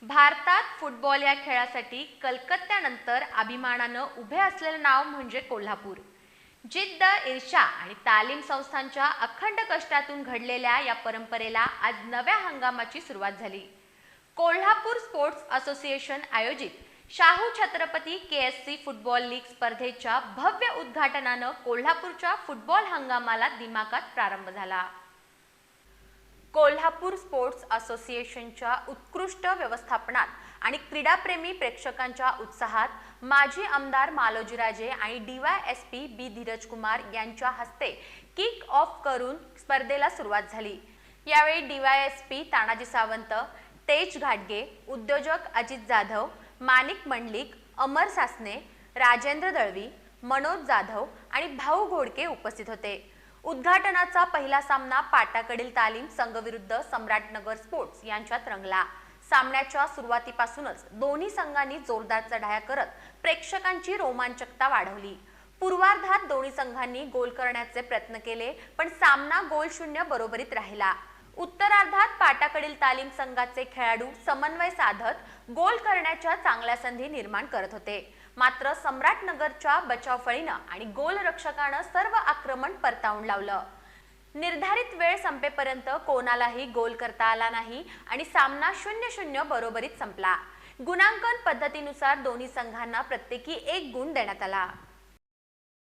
भारतात फुटबॉल या खेळासाठी कलकत्त्यानंतर अभिमानानं उभे असलेलं नाव म्हणजे कोल्हापूर. जिद्द, ईर्ष्या आणि तालीम संस्थांच्या अखंड कष्टातून घडलेल्या या परंपरेला आज नव्या हंगामाची सुरुवात झाली. कोल्हापूर स्पोर्ट्स असोसिएशन आयोजित Shahu Chhatrapati KSC football league स्पर्धेच्या भव्य उद्घाटनानं कोल्हापूरच्या फुटबॉल हंगामाला दिमाखात प्रारंभ झाला. कोल्हापूर स्पोर्ट्स असोसिएशनच्या उत्कृष्ट व्यवस्थापनात आणि क्रीडाप्रेमी प्रेक्षकांच्या उत्साहात माजी आमदार मालोजीराजे आणि DYSP B धीरजकुमार यांच्या हस्ते किक ऑफ करून स्पर्धेला सुरुवात झाली. यावेळी DYSP तानाजी सावंत, तेज घाटगे, उद्योजक अजित जाधव, माणिक मंडलिक, अमर सासने, राजेंद्र दळवी, मनोज जाधव आणि भाऊ घोडके उपस्थित होते. उद्घाटनाचा पहिला सामना पाटाकडील तालीम संघ विरुद्ध सम्राटनगर स्पोर्ट्स यांच्यात रंगला. सामन्याच्या सुरुवातीपासूनच दोन्ही संघांनी जोरदार चढाया करत प्रेक्षकांची रोमांचकता वाढवली. पूर्वार्धात दोन्ही संघांनी गोल करण्याचे प्रयत्न केले, पण सामना गोल शून्य बरोबरीत राहिला. उत्तरार्धात पाटाकडील तालीम संघाचे खेळाडू समन्वय साधत गोल करण्याच्या चांगल्या संधी निर्माण करत होते. मात्र सम्राटनगरच्या बचावफळीनं आणि गोलरक्षकानं सर्व आक्रमण परतावून लावलं. निर्धारित वेळ संपेपर्यंत कोणालाही गोल करता आला नाही आणि सामना 0-0 बरोबरीत संपला. गुणांकन पद्धतीनुसार दोन्ही संघांना प्रत्येकी 1 गुण देण्यात आला.